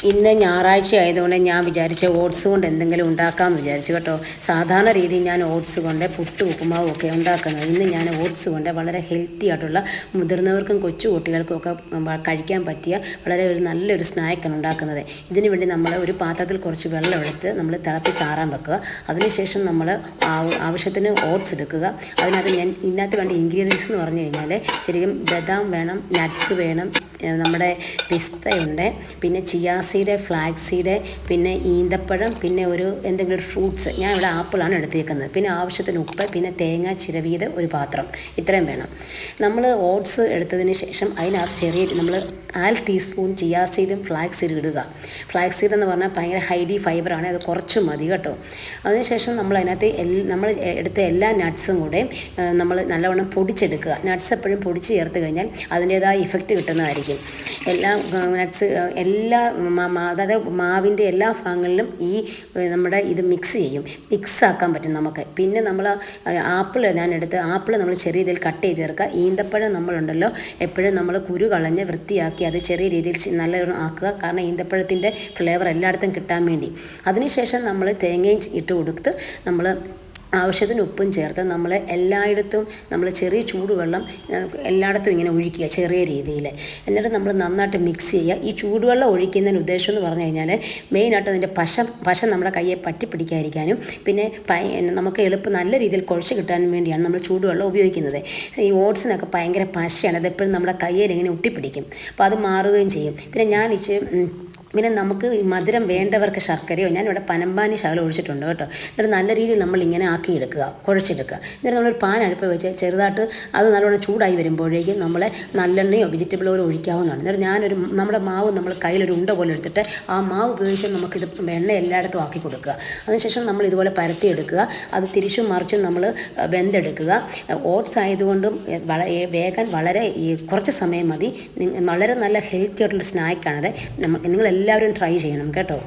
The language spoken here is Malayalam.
ഇന്ന് ഞായറാഴ്ച ആയതുകൊണ്ട് ഞാൻ വിചാരിച്ച ഓട്സ് കൊണ്ട് എന്തെങ്കിലും ഉണ്ടാക്കാമെന്ന് വിചാരിച്ചു കേട്ടോ. സാധാരണ രീതിയിൽ ഞാൻ ഓട്സ് കൊണ്ട് പുട്ട് ഉപ്പുമാവും ഒക്കെ ഉണ്ടാക്കുന്നത്. ഇന്ന് ഞാൻ ഓട്സ് കൊണ്ട് വളരെ ഹെൽത്തി ആയിട്ടുള്ള മുതിർന്നവർക്കും കൊച്ചു കുട്ടികൾക്കും ഒക്കെ കഴിക്കാൻ പറ്റിയ വളരെ നല്ലൊരു സ്നാക്കാണ് ഉണ്ടാക്കുന്നത്. ഇതിനു വേണ്ടി നമ്മൾ ഒരു പാത്രത്തിൽ കുറച്ച് വെള്ളം എടുത്ത് നമ്മൾ തിളപ്പിച്ചാറാൻ വെക്കുക. അതിനുശേഷം നമ്മൾ ആവശ്യത്തിന് ഓട്സ് എടുക്കുക. ഇതിനകത്ത് വേണ്ട ഇൻഗ്രീഡിയൻസ് എന്ന് പറഞ്ഞു കഴിഞ്ഞാൽ ശരിക്കും ബദാം വേണം, നട്ട്സ് വേണം, നമ്മുടെ പിസ്തയുണ്ട്, പിന്നെ ചിയാ സീഡ്, ഫ്ലാക്സ് സീഡ്, പിന്നെ ഈന്തപ്പഴം, പിന്നെ എന്തെങ്കിലും ഒരു ഫ്രൂട്ട്സ്. ഞാൻ ഇവിടെ ആപ്പിളാണ് എടുത്തേക്കുന്നത്. പിന്നെ ആവശ്യത്തിന് ഉപ്പ്, പിന്നെ തേങ്ങ ചിരവിയത് ഒരു പാത്രം, ഇത്രയും വേണം. നമ്മൾ ഓട്സ് എടുത്തതിന് ശേഷം അതിനകത്ത് നമ്മൾ 1/2 ടീസ്പൂൺ ചിയാ സീഡും ഫ്ലാക്സ് സീഡും ഇടുക. ഫ്ലാക്സ് സീഡ് എന്ന് പറഞ്ഞാൽ ഭയങ്കര ഹൈലി ഫൈബറാണ്, അത് കുറച്ച് മതി കേട്ടോ. അതിനുശേഷം നമ്മൾ അതിനകത്ത് നമ്മൾ എടുത്ത എല്ലാ നട്ട്സും കൂടെ നമ്മൾ നല്ലവണ്ണം പൊടിച്ചെടുക്കുക. നട്ട്സ് എപ്പോഴും പൊടിച്ച് ചേർത്ത് കഴിഞ്ഞാൽ അതിൻ്റേതായ ഇഫക്റ്റ് കിട്ടുന്നതായിരിക്കും. എല്ലാ നട്ട്സ് അതായത് മാവിൻ്റെ എല്ലാ ഭാഗങ്ങളിലും നമ്മുടെ ഇത് മിക്സാക്കാൻ പറ്റും നമുക്ക്. പിന്നെ നമ്മൾ ആപ്പിൾ നമ്മൾ ചെറിയ രീതിയിൽ കട്ട് ചെയ്ത് ചേർക്കുക. ഈന്തപ്പഴം നമ്മളുണ്ടല്ലോ എപ്പോഴും നമ്മൾ കുരു കളഞ്ഞ് വൃത്തിയാക്കി അത് ചെറിയ രീതിയിൽ നല്ലോണം ആക്കുക. കാരണം ഈന്തപ്പഴത്തിൻ്റെ ഫ്ലേവർ എല്ലായിടത്തും കിട്ടാൻ വേണ്ടി. അതിനുശേഷം നമ്മൾ തേങ്ങയും ഇട്ട് കൊടുത്ത് നമ്മൾ ആവശ്യത്തിന് ഉപ്പും ചേർത്ത് നമ്മൾ എല്ലായിടത്തും നമ്മൾ ചെറിയ ചൂടുവെള്ളം എല്ലായിടത്തും ഇങ്ങനെ ഒഴിക്കുക ചെറിയ രീതിയിൽ. എന്നിട്ട് നമ്മൾ നന്നായിട്ട് മിക്സ് ചെയ്യുക. ഈ ചൂടുവെള്ളം ഒഴിക്കുന്നതിന് ഉദ്ദേശം എന്ന് പറഞ്ഞു കഴിഞ്ഞാൽ മെയിനായിട്ട് അതിൻ്റെ പശ നമ്മുടെ കയ്യെ പറ്റിപ്പിടിക്കാതിരിക്കാനും പിന്നെ നമുക്ക് എളുപ്പം നല്ല രീതിയിൽ കുഴച്ച് കിട്ടാനും വേണ്ടിയാണ് നമ്മൾ ചൂടുവെള്ളം ഉപയോഗിക്കുന്നത്. ഈ ഓട്സിനൊക്കെ ഭയങ്കര പശയാണ്, അതെപ്പോഴും നമ്മുടെ കയ്യിൽ ഇങ്ങനെ ഒട്ടിപ്പിടിക്കും. അപ്പോൾ അത് മാറുകയും ചെയ്യും. പിന്നെ നമുക്ക് മധുരം വേണ്ടവർക്ക് ശർക്കരയോ, ഞാനിവിടെ പനമ്പാനി ശകലം ഒഴിച്ചിട്ടുണ്ട് കേട്ടോ. എന്നിട്ട് നല്ല രീതിയിൽ നമ്മളിങ്ങനെ ആക്കിയെടുക്കുക, കുഴച്ചെടുക്കുക. എന്നിട്ട് നമ്മളൊരു പാൻ അടുപ്പ് വെച്ച് ചെറുതായിട്ട് അത് നല്ലോണം ചൂടായി വരുമ്പോഴേക്കും നമ്മൾ നല്ലെണ്ണയോ വെജിറ്റബിൾ ഓയിലോ ഒഴിക്കാവുന്നതാണ്. എന്നിട്ട് നമ്മുടെ മാവ് നമ്മൾ കയ്യിലൊരു ഉണ്ട പോലെ എടുത്തിട്ട് ആ മാവ് ഉപയോഗിച്ച് നമുക്കിത് എണ്ണ എല്ലായിടത്തും ആക്കി കൊടുക്കുക. അതിനുശേഷം നമ്മൾ ഇതുപോലെ പരത്തിയെടുക്കുക. അത് തിരിച്ചും മറിച്ചും നമ്മൾ വെന്തെടുക്കുക. ഓട്സ് ആയതുകൊണ്ടും വേഗം വളരെ കുറച്ച് സമയം മതി. വളരെ നല്ല ഹെൽത്തി ആയിട്ടുള്ള സ്നാക്കാണത്. നിങ്ങളെല്ലാവരും ട്രൈ ചെയ്യണം കേട്ടോ.